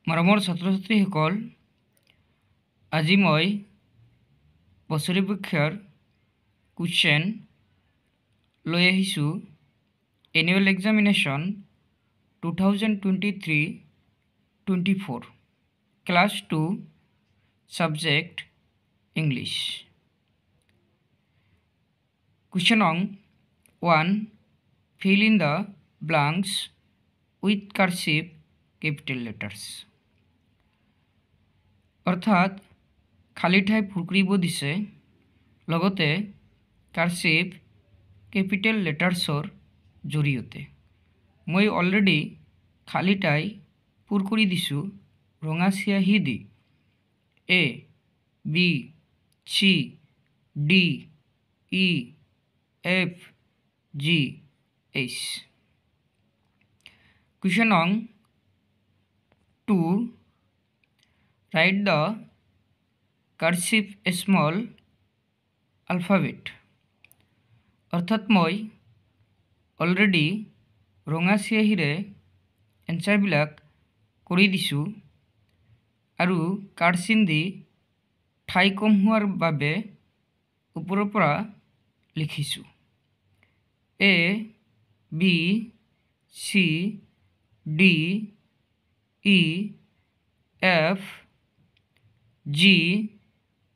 মৰমৰ ছাত্ৰ ছাত্ৰীসকল, আজি মই বছৰি পৰীক্ষাৰ কুৱেশ্যন লৈ আহিছোঁ। Annual examination 2023-24 class 2 subject English. Question নং 1, fill in the blanks with cursive capital letters। অৰ্থাৎ খালী ঠাই পূৰ কৰিব দিছে, লগতে কাৰ্চিভ কেপিটেল লেটাৰ্ছৰ জৰিয়তে। মই অলৰেডি খালী ঠাই পূৰ কৰি দিছোঁ ৰঙা চিয়াহী দি। A, B, C, D, E, F, G, H। Question nong 2, write the cursive small alphabet। অৰ্থাৎ মই অলৰেডি ৰঙা চিয়াহীৰে এনচাৰবিলাক কৰি দিছোঁ আৰু কাৰ্চিন দি ঠাই কম হোৱাৰ বাবে ওপৰৰ পৰা লিখিছোঁ। A, B, C, D, E, F, G,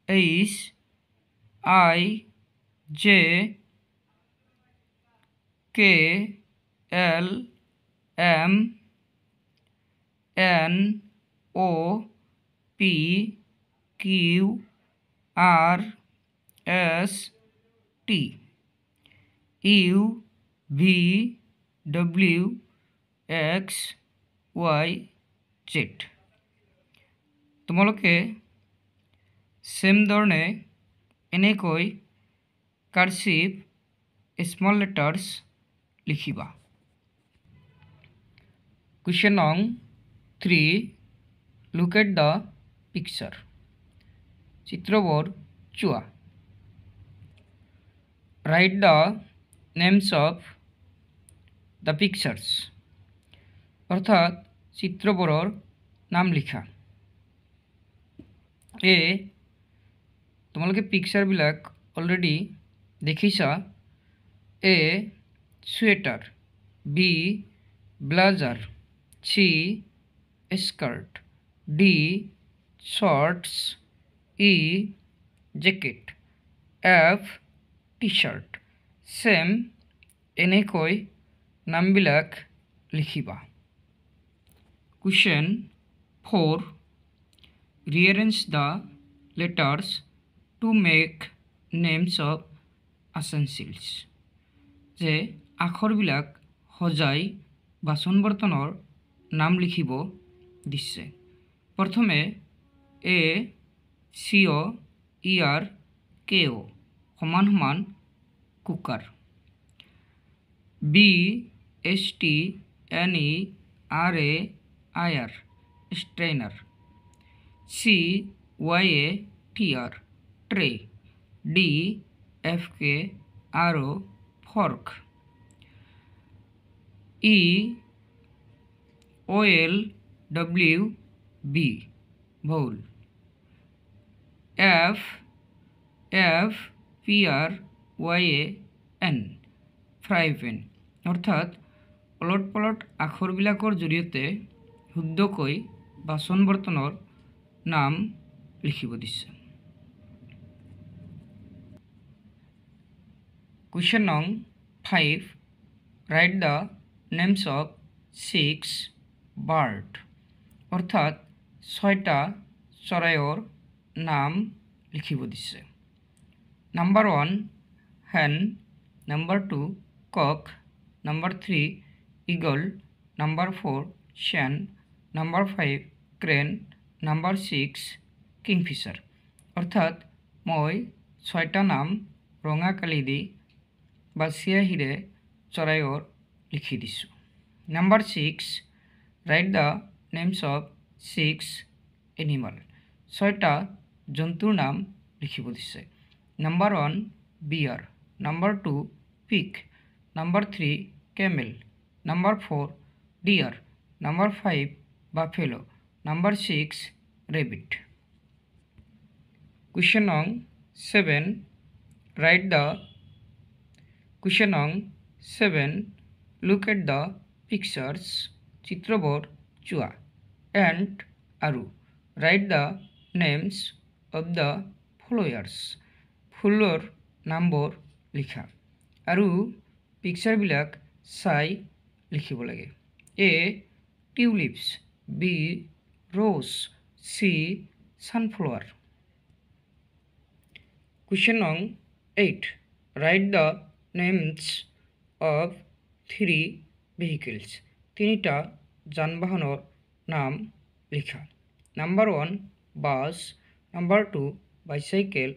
H, I, J, K, L, M, N, O, P, Q, R, S, T, U, V, W, X, Y, Z। তোমালোকে সেম ধৰণে এনেকৈ কাৰ্চিভ স্মল লেটাৰ্ছ লিখিবা। কুৱেশ্যন নং 3, look at the picture. চিত্ৰবোৰ চোৱা। Write the names of the pictures. অৰ্থাৎ চিত্ৰবোৰৰ নাম লিখা। এ, তোমালোকে পিকচাৰবিলাক অলৰেডি দেখিছা। A, sweater. B, blazer. C, skirt. D, shorts. E, jacket. F, T shirt. Same এনেকৈ নামবিলাক লিখিবা। Question 4, rearrange the letters to make names of utensils। যে আখৰবিলাক সজাই বাচন বৰ্তনৰ নাম লিখিব দিছে। প্ৰথমে এ, চি, অ, ই, আৰ, কে, অ সমান সমান cooker. B, S, T, N, E, R, A, I, R strainer. C, Y, A, T, R tray. D, F, K, R, O fork. E, O, L, W, B bowl. F, F, P, R, Y, A, N fry pan. অৰ্থাৎ অলট পলট আখৰবিলাকৰ জৰিয়তে শুদ্ধকৈ বাচন বৰ্তনৰ নাম লিখিব দিছে। কুৱেশ্যন নং 5, write the names of 6 bird. অৰ্থাৎ 6টা চৰাইৰ নাম লিখিব দিছে। Number 1, hen. Number 2, cock. Number 3, eagle. Number 4, swan. Number 5, crane. Number 6, kingfisher. অৰ্থাৎ মই 6টা নাম ৰঙা কালি দি বা চিয়াহীৰে চৰাইৰ লিখি দিছোঁ। Number 6, write the names of 6 animal. 6টা জন্তুৰ নাম লিখিব দিছে। Number 1, bear. Number 2, pig. Number 3, camel। Number 4, deer। Number 5, buffalo। Number 6, rabbit. Question nong 7. Write the question nong 7. Look at the pictures. Chitrabor chua and aru. Write the names of the followers. ফুলৰ number লিখা আৰু পিকচাৰবিলাক চাই লিখিব লাগে। A. Tulips. B. Rose. C. Sunflower. Question nong 8. Write the names of 3 vehicles. 3টা যানবাহনৰ নাম লিখা। Number 1, bus. Number 2, bicycle.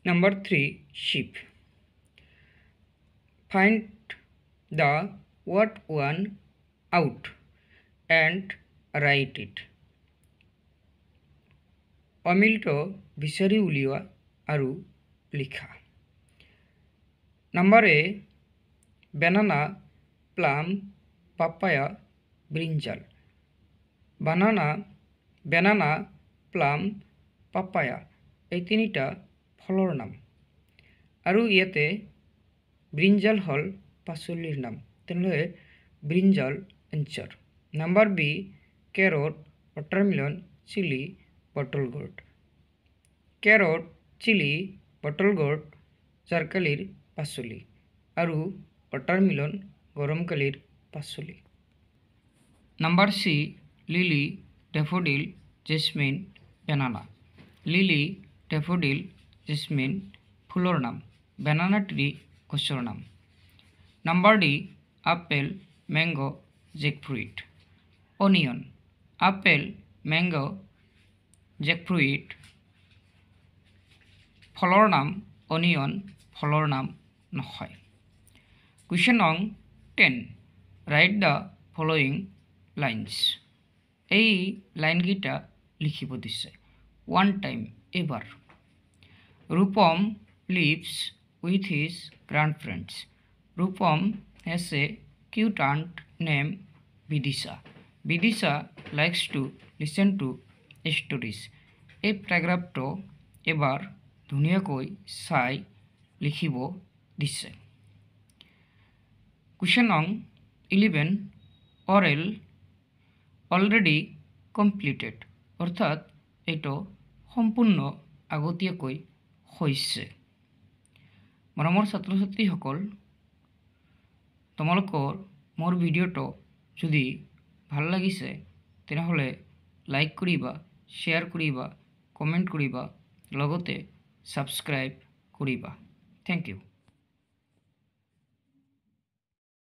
Number 3, ship. Find the word one out and write it. অমিলটো বিচাৰি উলিওৱা আৰু লিখা। Number A, banana, plum, papaya, brinjal. banana, plum, papaya এই তিনিটা ফলৰ নাম আৰু ইয়াতে ব্ৰিঞ্জাল হল পাচলিৰ নাম, তেনেহলে brinjal answer. Number B, carrot, watermelon, chili, bottle gourd. carrot, chili, bottle gourd জারকালির পাচলি আৰু watermelon গৰমকালিৰ পাচলি। Number C, lily, daffodil, jasmine, banana. Lily, daffodil, jasmine ফুলৰ নাম, banana tree গছৰ নাম। Number D, apple, mango, jackfruit. Onion, apple, mango, jackfruit ফলৰ নাম, অনিয়ন ফলৰ নাম নহয়। কুৱেশ্যন নং 10, ৰাইট দ্য ফলোয়িং লাইনছ। এই লাইনকেইটা লিখিব দিছে। ওৱান টাইম, এবাৰ। Rupam lives with his grandparents. Rupam has a cute aunt named Vidisha. Vidisha likes to listen to stories. এই প্যাৰাগ্ৰাফটো এবাৰ ধুনীয়াকৈ চাই লিখিব দিছে। কুৱেশ্যন নং 11, oral already completed, অৰ্থাৎ এইটো সম্পূৰ্ণ আগতীয়াকৈ হৈছে। মৰমৰ ছাত্ৰ ছাত্ৰীসকল, তোমালোকৰ মোৰ ভিডিঅ'টো যদি ভাল লাগিছে তেনেহ'লে লাইক কৰিবা, শ্বেয়াৰ কৰিবা, কমেণ্ট কৰিবা, লগতে ছাবস্ক্ৰাইব কৰিবা। Thank U.